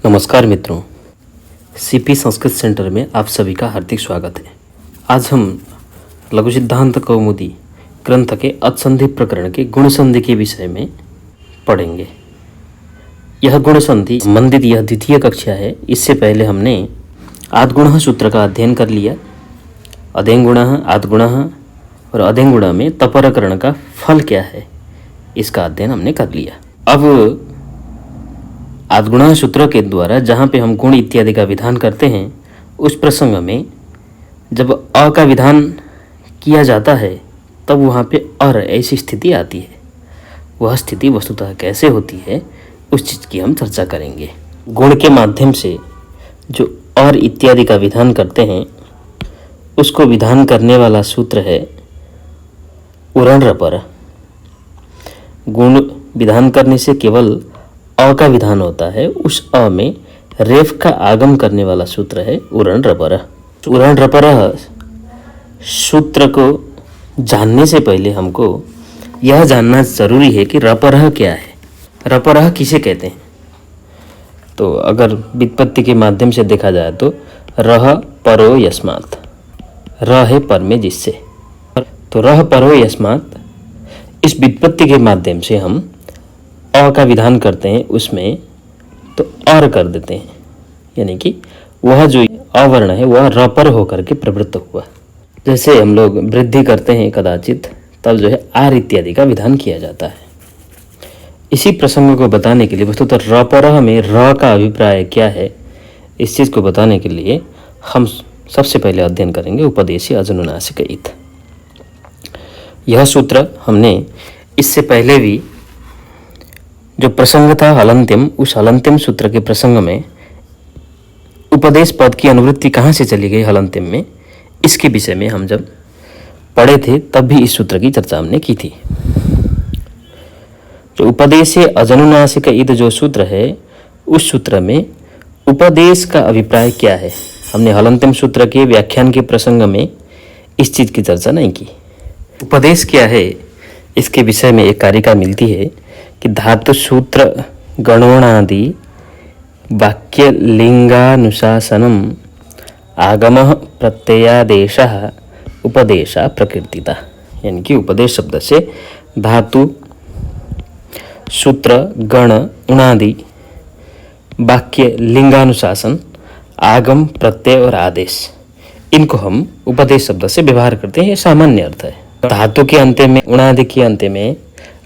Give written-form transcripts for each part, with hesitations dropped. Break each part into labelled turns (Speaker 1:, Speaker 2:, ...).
Speaker 1: नमस्कार मित्रों, CP Sanskrit centre में आप सभी का हार्दिक स्वागत है। आज हम लघु सिद्धांत कौमुदी ग्रंथ के अत्संधि प्रकरण के गुण संधि के विषय में पढ़ेंगे। यह गुण संधि संबंधित यह द्वितीय कक्षा है। इससे पहले हमने आद्गुणः सूत्र का अध्ययन कर लिया। अधेंगुणः, आद्गुणः और अधेंगुणः में तपरकरण का फल क्या है, इसका अध्ययन हमने कर लिया। अब आद्गुणः सूत्र के द्वारा जहाँ पे हम गुण इत्यादि का विधान करते हैं, उस प्रसंग में जब अ का विधान किया जाता है तब वहाँ पे और ऐसी स्थिति आती है। वह स्थिति वस्तुतः कैसे होती है, उस चीज़ की हम चर्चा करेंगे। गुण के माध्यम से जो और इत्यादि का विधान करते हैं, उसको विधान करने वाला सूत्र है उरण रपर। गुण विधान करने से केवल अ का विधान होता है, उस अ में रेफ का आगम करने वाला सूत्र है उरण रपर। उरण रपर सूत्र को जानने से पहले हमको यह जानना जरूरी है कि रपरः क्या है, रपरः किसे कहते हैं। तो अगर व्युत्पत्ति के माध्यम से देखा जाए तो रह परो यस्मात्, रह है पर में जिससे, तो रह परो यस्मात् इस व्युत्पत्ति के माध्यम से हम अ का विधान करते हैं, उसमें तो और कर देते हैं, यानी कि वह जो अवर्ण है वह रपर होकर के प्रवृत्त हुआ। जैसे हम लोग वृद्धि करते हैं कदाचित, तब जो है आर इत्यादि का विधान किया जाता है। इसी प्रसंग को बताने के लिए वस्तुतः रपरः में र का अभिप्राय क्या है, इस चीज़ को बताने के लिए हम सबसे पहले अध्ययन करेंगे उपदेशीय अजनुनासिक इत। यह सूत्र हमने इससे पहले भी जो प्रसंग था हलंत्यम, उस हलंत्यम सूत्र के प्रसंग में उपदेश पद की अनुवृत्ति कहाँ से चली गई हलंत्यम में, इसके विषय में हम जब पढ़े थे तब भी इस सूत्र की चर्चा हमने की थी। जो उपदेश अजनुनासिक ईद जो सूत्र है, उस सूत्र में उपदेश का अभिप्राय क्या है, हमने हलंत्यम सूत्र के व्याख्यान के प्रसंग में इस चीज़ की चर्चा नहीं की। उपदेश क्या है, इसके विषय में एक कारिका मिलती है कि धातु सूत्र गणोणादि वाक्य लिंगानुशासनम आगमः प्रत्ययादेशः उपदेशा प्रकृतिता, यानी कि उपदेश शब्द से धातु सूत्र गण उणादि वाक्य लिंगानुशासन आगम प्रत्यय और आदेश, इनको हम उपदेश शब्द से व्यवहार करते हैं। ये सामान्य अर्थ है। धातु के अंत्य में, उणादि के अंत्य में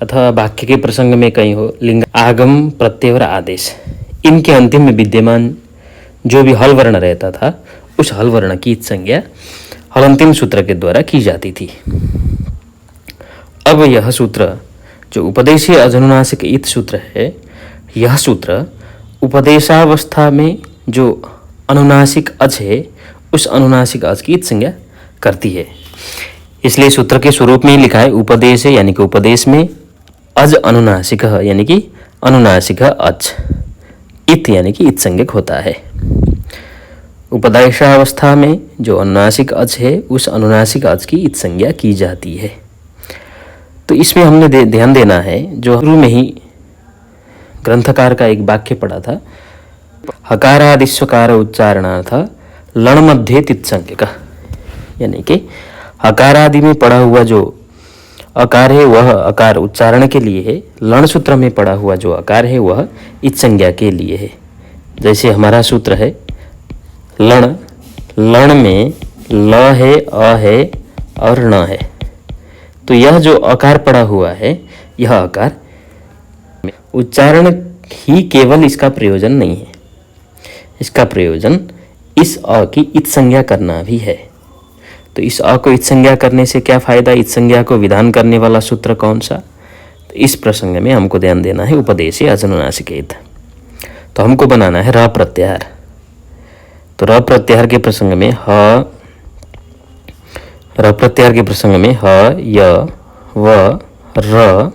Speaker 1: अथवा वाक्य के प्रसंग में कहीं हो लिंग आगम प्रत्यय और आदेश, इनके अंतिम में विद्यमान जो भी हल वर्ण रहता था, उस हल वर्ण की संज्ञा हलंत्यम सूत्र के द्वारा की जाती थी। अब यह सूत्र जो उपदेशीय अजनुनासिक इत सूत्र है, यह सूत्र उपदेशावस्था में जो अनुनासिक अज है, उस अनुनासिक अज की इत संज्ञा करती है। इसलिए सूत्र के स्वरूप में ही लिखा है उपदेश, यानी कि उपदेश में अज अनुनासिक, यानी कि अनुनासिक अच, इत यानी कि इत संज्ञक होता है। उपदेशावस्था में जो अनुनासिक अच है, उस अनुनासिक अच की इत संज्ञा की जाती है। तो इसमें हमने ध्यान देना है, जो शुरू में ही ग्रंथकार का एक वाक्य पढ़ा था, हकारादिस्वकार उच्चारणार्थ लण मध्ये तित संज्ञक, यानी कि हकारादि में पढ़ा हुआ जो अकार है वह अकार उच्चारण के लिए है, लण सूत्र में पढ़ा हुआ जो अकार है वह इत संज्ञा के लिए है। जैसे हमारा सूत्र है लण, लण में ल है, अ है और ण है, तो यह जो अकार पढ़ा हुआ है, यह अकार उच्चारण ही केवल इसका प्रयोजन नहीं है, इसका प्रयोजन इस अ की इत संज्ञा करना भी है। तो इस अ को इत संज्ञा करने से क्या फायदा, इत संज्ञा को विधान करने वाला सूत्र कौन सा, तो इस प्रसंग में हमको ध्यान देना है उपदेशीय अजनुनासिक इत। तो हमको बनाना है र प्रत्याहार। तो र प्रत्याहार के प्रसंग में र प्रत्याहार के प्रसंग में ह, य, व, र,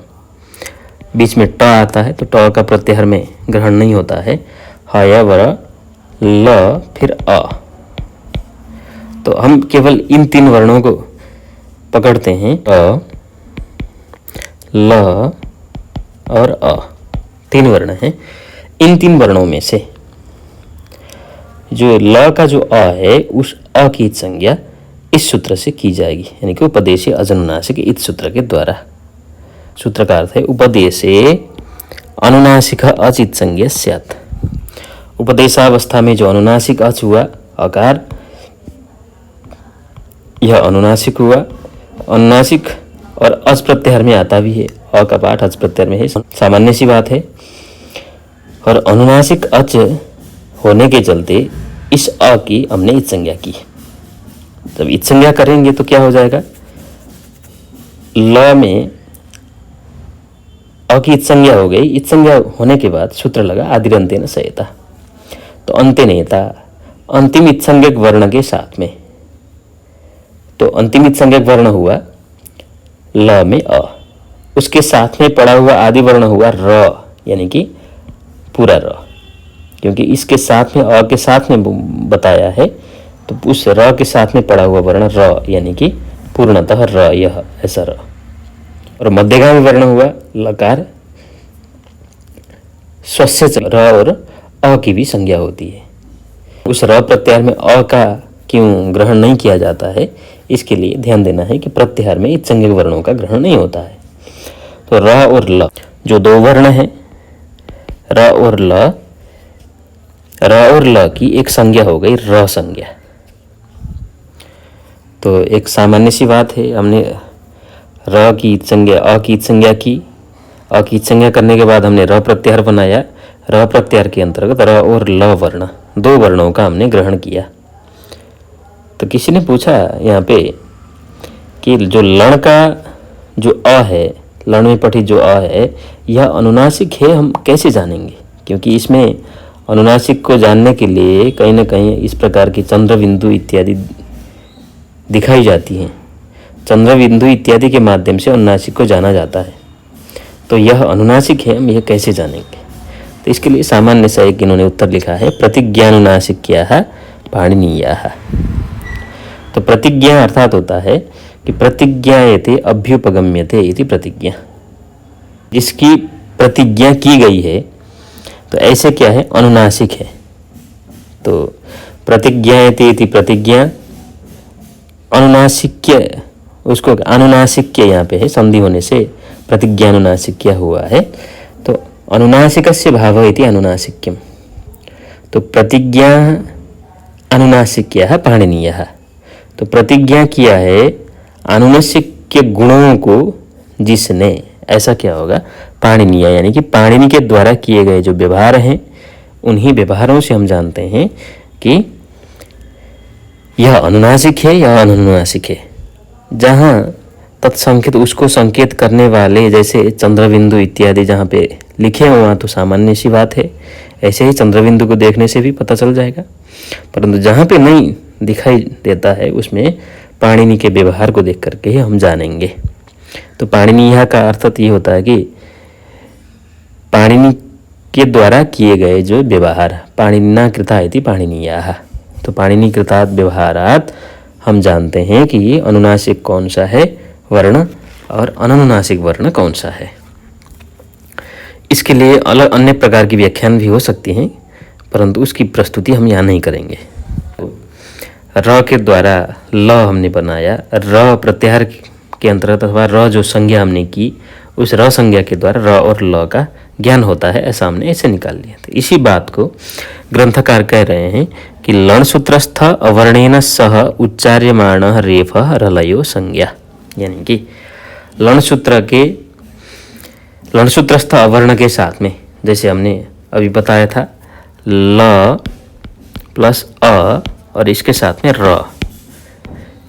Speaker 1: बीच में ट आता है, तो ट का प्रत्याहार में ग्रहण नहीं होता है, ह, य, व, ल, फिर अ। तो हम केवल इन तीन वर्णों को पकड़ते हैं, अ, ल और अ, तीन वर्ण हैं। इन तीन वर्णों में से जो ल का जो अ है उस अ की इत संज्ञा इस सूत्र से की जाएगी, यानी कि उपदेशे अजनुनासिक इत सूत्र के द्वारा। सूत्र का अर्थ है उपदेशे अनुनासिक अच इत संज्ञा स्यात्। उपदेशावस्था में जो अनुनासिक अच हुआ अकार, यह अनुनासिक हुआ। अनुनासिक और अच प्रत्याहार में आता भी है, अ का पाठ अच प्रत्याहार में है, सामान्य सी बात है। और अनुनासिक अच होने के चलते इस अ की हमने इत संज्ञा की। जब इत संज्ञा करेंगे तो क्या हो जाएगा, ल में अ की इत संज्ञा हो गई। इत संज्ञा होने के बाद सूत्र लगा आदिरंतेन सयेता, तो अंत्यनेता अंतिम इत संज्ञक वर्ण के साथ में। तो अंतिम इत संज्ञक वर्ण हुआ ल में अ, उसके साथ में पड़ा हुआ आदि वर्ण हुआ र, यानी कि पूरा र, क्योंकि इसके साथ में अ के साथ में बताया है, तो उस र के साथ में पड़ा हुआ वर्ण र, यानी कि पूर्णतः र, यह ऐसा र। और मध्यगामी वर्ण हुआ लकार, स्वस्य र और अ की भी संज्ञा होती है। उस र प्रत्याहार में अ का क्यों ग्रहण नहीं किया जाता है, इसके लिए ध्यान देना है कि प्रत्याहार में इत संज्ञक वर्णों का ग्रहण नहीं होता है। तो र और ल जो दो वर्ण हैं, र और ल की एक संज्ञा हो गई र संज्ञा। तो एक सामान्य सी बात है, हमने र की इत संज्ञा अ की इत संज्ञा की, अ की इत संज्ञा करने के बाद हमने र प्रत्याहार बनाया। र प्रत्याहार के अंतर्गत र और ल वर्ण दो वर्णों का हमने ग्रहण किया। तो किसी ने पूछा यहाँ पे कि जो लण का जो अ है, लण में पठी जो अ है, यह अनुनासिक है, हम कैसे जानेंगे? क्योंकि इसमें अनुनासिक को जानने के लिए कहीं ना कहीं इस प्रकार की चंद्र बिंदु इत्यादि दिखाई जाती हैं। चंद्र बिंदु इत्यादि के माध्यम से अनुनासिक को जाना जाता है। तो यह अनुनासिक है, हम यह कैसे जानेंगे? तो इसके लिए सामान्य सा एक इन्होंने उत्तर लिखा है, प्रतिज्ञानुनासिक्याः पाणिनीयाः। तो प्रतिज्ञा अर्थात होता है कि प्रतिज्ञायते अभ्युपगम्यते इति प्रतिज्ञा, जिसकी प्रतिज्ञा की गई है, तो ऐसे क्या है, अनुनासिक है। तो प्रतिज्ञायते इति प्रतिज्ञा, अनुनासिक्य, उसको अनुनासिक्य यहाँ पे है, संधि होने से प्रतिज्ञानुनासिक्य हुआ है। तो अनुनासिकस्य भावः इति अनुनासिक्यम। तो प्रतिज्ञा अनुनासिक्यः पाणिनीयः। तो प्रतिज्ञा किया है अनुनासिक के गुणों को जिसने, ऐसा क्या होगा, पाणिनीय, यानी कि पाणिनि के द्वारा किए गए जो व्यवहार हैं, उन्हीं व्यवहारों से हम जानते हैं कि यह अनुनासिक है या अनुनासिक है। जहाँ तत्संकेत उसको संकेत करने वाले जैसे चंद्रबिंदु इत्यादि जहाँ पे लिखे हो वहाँ तो सामान्य सी बात है, ऐसे ही चंद्रबिंदु को देखने से भी पता चल जाएगा। परंतु जहाँ पे नहीं दिखाई देता है उसमें पाणिनि के व्यवहार को देख करके ही हम जानेंगे। तो पाणिनीय का अर्थ ये होता है कि पाणिनि के द्वारा किए गए जो व्यवहार, पाणिनिना कृता इति पाणिनीयाः। तो पाणिनि कृतात् व्यवहारात् हम जानते हैं कि ये अनुनासिक कौन सा है वर्ण और अनुनासिक वर्ण कौन सा है। इसके लिए अलग अन्य प्रकार की व्याख्यान भी हो सकती हैं, परंतु उसकी प्रस्तुति हम यहाँ नहीं करेंगे। र के द्वारा ल हमने बनाया, र प्रत्याहार के अंतर्गत अथवा र जो संज्ञा हमने की, उस र संज्ञा के द्वारा र और ल का ज्ञान होता है, ऐसा हमने ऐसे निकाल लिया था। इसी बात को ग्रंथकार कह रहे हैं कि लणसूत्रस्थ अवर्णेन सह उच्चार्यमाणः रेफः रलयो संज्ञा, यानी कि लणसूत्रस्थ अवर्ण के साथ में, जैसे हमने अभी बताया था, ल प्लस अ और इसके साथ में र,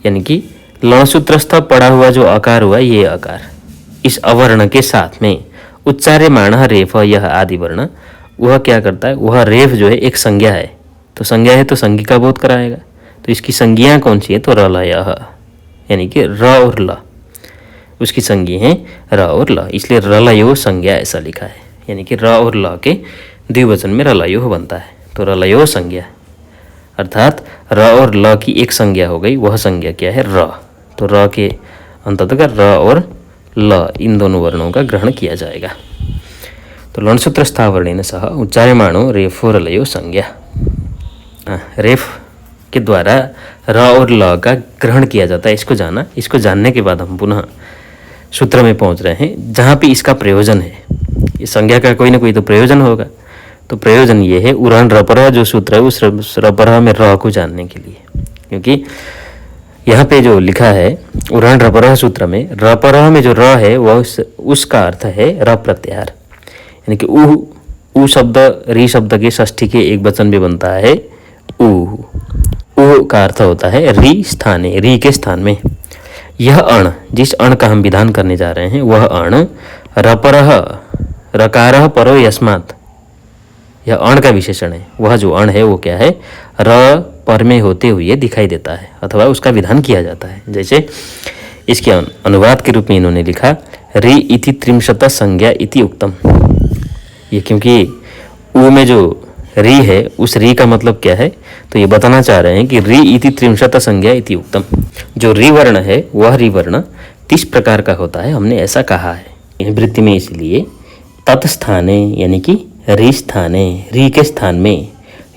Speaker 1: यानी कि लणसूत्रस्थ पड़ा हुआ जो आकार हुआ, ये आकार इस अवर्ण के साथ में उच्चार्यमाणः रेफ, यह आदि वर्ण, वह क्या करता है, वह रेफ जो है एक संज्ञा है। तो संज्ञा है तो संज्ञा का बोध कराएगा। तो इसकी संज्ञा कौन सी है, तो रलयः, यानी कि र और ल, उसकी संज्ञा है र और ल, इसलिए रलयो संज्ञा ऐसा लिखा है। यानी कि र और ल के द्विवचन में रलयो बनता है। तो रलयो संज्ञा अर्थात र और ल की एक संज्ञा हो गई, वह संज्ञा क्या है, र। तो र के अंततः र और ल इन दोनों वर्णों का ग्रहण किया जाएगा। तो लणसूत्रस्थावर्णेन सह उच्चार्यमाणो रेफो रलयो संज्ञा। रेफ के द्वारा र और ल का ग्रहण किया जाता है। इसको जानने के बाद हम पुनः सूत्र में पहुंच रहे हैं जहाँ पे इसका प्रयोजन है। इस संज्ञा का कोई ना कोई तो प्रयोजन होगा। तो प्रयोजन ये है उरण रपरह जो सूत्र है उस रपरह में र को जानने के लिए, क्योंकि यहाँ पे जो लिखा है उरण रपरह सूत्र में रपरह में जो र है वह उसका अर्थ है र प्रत्याहार, यानी कि उ शब्द री शब्द के षष्ठी के एक वचन में बनता है उ का अर्थ होता है री स्थाने, री के स्थान में। यह अण, जिस अण का हम विधान करने जा रहे हैं वह अण रपरह रकारः परो यस्मात्, यह अण का विशेषण है। वह जो अण है वो क्या है, र पर में होते हुए दिखाई देता है अथवा उसका विधान किया जाता है। जैसे इसके अनुवाद के रूप में इन्होंने लिखा रि इति त्रिंशत संज्ञा इति उक्तम। ये क्योंकि उ में जो री है उस री का मतलब क्या है, तो ये बताना चाह रहे हैं कि रि इति त्रिंशत संज्ञा इति उक्तम। जो री वर्ण है वह री वर्ण 30 प्रकार का होता है, हमने ऐसा कहा है वृत्ति में। इसलिए तत्स्थाने यानी कि री स्थाने, री के स्थान में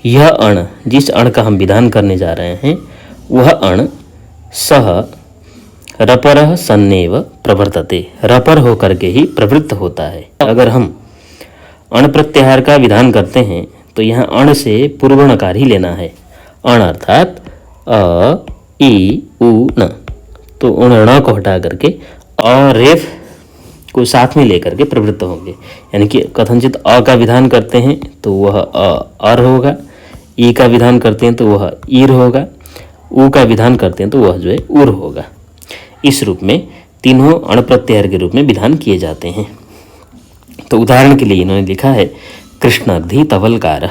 Speaker 1: यह अण, जिस अण का हम विधान करने जा रहे हैं वह अण सह रपरः सन्नेव प्रवर्तते, रपर होकर के ही प्रवृत्त होता है। अगर हम अण प्रत्याहार का विधान करते हैं तो यहाँ अण से पूर्व णकार ही लेना है। अण अर्थात अ ई उ न, तो उन ण को हटा करके अ रेफ को साथ में लेकर के प्रवृत्त होंगे। यानी कि कथनचित अ का विधान करते हैं तो वह अर होगा, ई का विधान करते हैं तो वह ईर होगा, उ का विधान करते हैं तो वह जो है उर होगा। इस रूप में तीनों अण प्रत्याहार के रूप में विधान किए जाते हैं। तो उदाहरण के लिए इन्होंने लिखा है कृष्णार्धि तवलकार,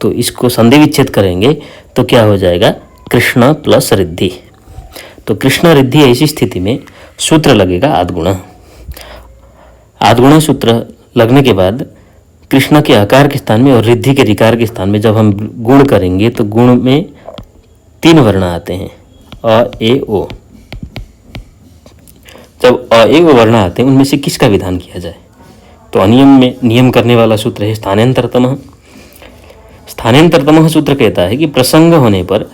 Speaker 1: तो इसको संधि विच्छेद करेंगे तो क्या हो जाएगा, कृष्ण प्लस रिद्धि। तो कृष्ण रिद्धि ऐसी स्थिति में सूत्र लगेगा आद्गुण। आद्गुण सूत्र लगने के बाद कृष्ण के आकार के स्थान में और रिद्धि के रिकार के स्थान में जब हम गुण करेंगे तो गुण में 3 वर्ण आते हैं अ ए ओ। जब अ ए ओ वर्ण आते हैं उनमें से किसका विधान किया जाए, तो अनियम में नियम करने वाला सूत्र है स्थानांतरतमः। स्थानांतरतमः सूत्र कहता है कि प्रसंग होने पर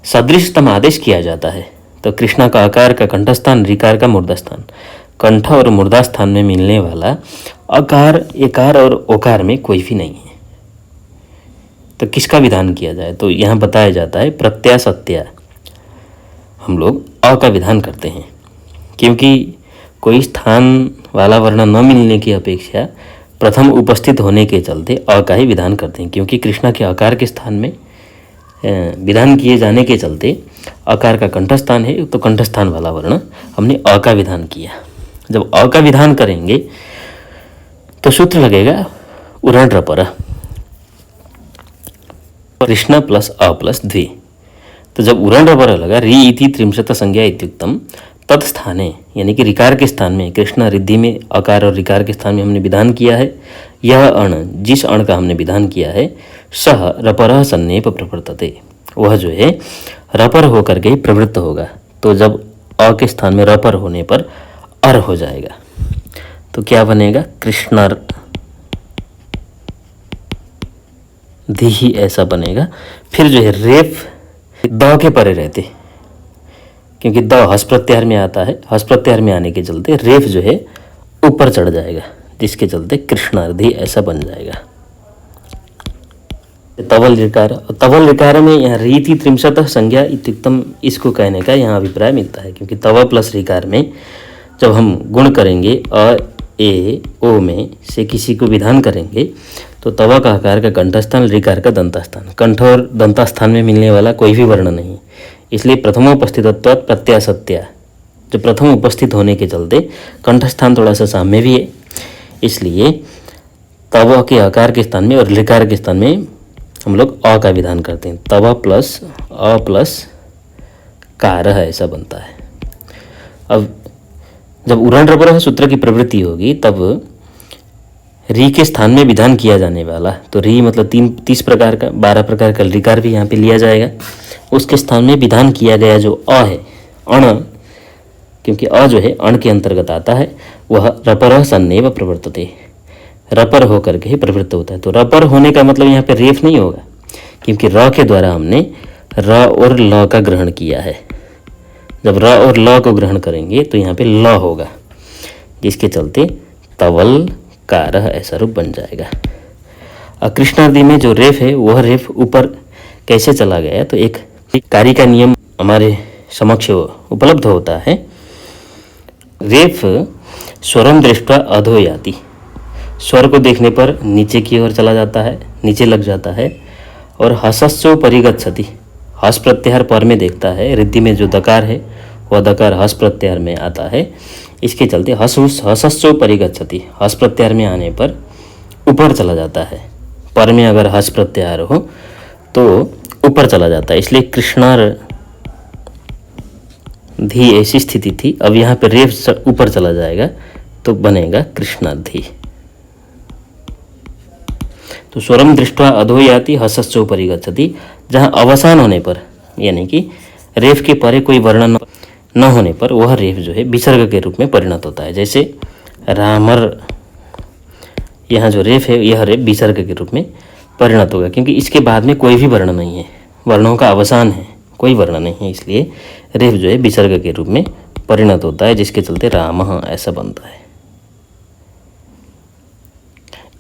Speaker 1: सदृशतम आदेश किया जाता है। तो कृष्णा का आकार का कंठस्थान, रिकार का मूर्धास्थान, कंठ और मूर्धास्थान में मिलने वाला अकार, एकार और ओकार में कोई भी नहीं है। तो किसका विधान किया जाए, तो यहाँ बताया जाता है प्रत्या सत्या, हम लोग अ का विधान करते हैं, क्योंकि कोई स्थान वाला वर्ण न मिलने की अपेक्षा प्रथम उपस्थित होने के चलते अ का ही विधान करते हैं। क्योंकि कृष्णा के आकार के स्थान में विधान किए जाने के चलते अकार का कंठस्थान है तो कंठस्थान वाला वर्ण हमने अ का विधान किया। जब अ का विधान करेंगे तो सूत्र लगेगा उरण रपर, कृष्ण प्लस अ प्लस द्वि। तो जब उरण रपर लगा री इति त्रिंशत संज्ञा इत्युक्तम तत्स्थाने, यानी कि रिकार के स्थान में, कृष्ण रिद्धि में अकार और रिकार के स्थान में हमने विधान किया है। यह अण, जिस अण का हमने विधान किया है सह रपरः सन्नेप प्रवर्तते, वह जो है रपर होकर के ही प्रवृत्त होगा। तो जब अ के स्थान में रपर होने पर अर हो जाएगा तो क्या बनेगा, कृष्णर धी ऐसा बनेगा। फिर जो है रेफ द के परे रहते, क्योंकि द हस प्रत्याहार में आता है, हस प्रत्याहार में आने के चलते रेफ जो है ऊपर चढ़ जाएगा, जिसके चलते कृष्णार्धि ऐसा बन जाएगा। तवल ऋकार में यहाँ रीति त्रिंशत संज्ञा इत्युक्तम, इसको कहने का यहाँ अभिप्राय मिलता है, क्योंकि तव प्लस ऋकार में जब हम गुण करेंगे अ ए ओ में से किसी को विधान करेंगे तो तवा का आकार का कंठस्थान, ऋकार का दंतास्थान, कंठ और दंतास्थान में मिलने वाला कोई भी वर्ण नहीं, इसलिए प्रथमोपस्थितत्वात् प्रत्यासत्या, जो प्रथम उपस्थित होने के चलते कंठस्थान थोड़ा सा साम्य भी है, इसलिए तवा के आकार के स्थान में और ऋकार के स्थान में हम लोग अ का विधान करते हैं। तवा प्लस अ प्लस कार है, ऐसा बनता है। अब जब उरण रपर सूत्र की प्रवृत्ति होगी तब री के स्थान में विधान किया जाने वाला, तो री मतलब 30 प्रकार का, 12 प्रकार का ऋकार भी यहाँ पे लिया जाएगा। उसके स्थान में विधान किया गया जो अ है, अण, क्योंकि अ जो है अण के अंतर्गत आता है, वह रपरः सन्नेव प्रवर्तते, रपर होकर के ही प्रवृत्त होता है। तो रपर होने का मतलब यहाँ पे रेफ नहीं होगा, क्योंकि र के द्वारा हमने र और ल का ग्रहण किया है। जब र और ल को ग्रहण करेंगे तो यहाँ पे ल होगा, जिसके चलते तवल कारः ऐसा रूप बन जाएगा। कृष्णादि में जो रेफ है वह रेफ ऊपर कैसे चला गया, तो एक कार्य का नियम हमारे समक्ष उपलब्ध होता है। रेफ स्वरम दृष्ट्वा अधो याति, स्वर को देखने पर नीचे की ओर चला जाता है, नीचे लग जाता है। और हसस्सो परिगच्छति, हस प्रत्याहार पर में देखता है। रिद्धि में जो दकार है वह दकार हस प्रत्याहार में आता है, इसके चलते हसस्सो परिगच्छति, हस प्रत्याहार में आने पर ऊपर चला जाता है। पर में अगर हस प्रत्याहार हो तो ऊपर चला जाता है, इसलिए कृष्णार धी ऐसी स्थिति थी। अब यहाँ पे रेफ ऊपर चला जाएगा तो बनेगा कृष्णाधि। तो स्वरम दृष्ट्वा अधो याति हसस्सोपरि गच्छति, जहाँ अवसान होने पर यानी कि रेफ के परे कोई वर्ण न होने पर वह रेफ जो है विसर्ग के रूप में परिणत होता है। जैसे रामर, यहाँ जो रेफ है यह रेफ विसर्ग के रूप में परिणत होगा, क्योंकि इसके बाद में कोई भी वर्ण नहीं है, वर्णों का अवसान है, कोई वर्ण नहीं है, इसलिए रेफ जो है विसर्ग के रूप में परिणत होता है, जिसके चलते रामः ऐसा बनता है।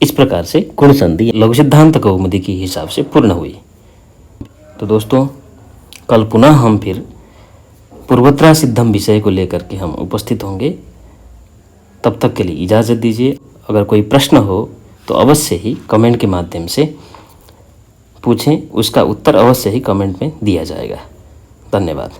Speaker 1: इस प्रकार से गुण संधि लघु सिद्धांत कौमुदी के हिसाब से पूर्ण हुई। तो दोस्तों, कल पुनः हम फिर पूर्वत्रा सिद्धम विषय को लेकर के हम उपस्थित होंगे। तब तक के लिए इजाज़त दीजिए। अगर कोई प्रश्न हो तो अवश्य ही कमेंट के माध्यम से पूछें, उसका उत्तर अवश्य ही कमेंट में दिया जाएगा। धन्यवाद।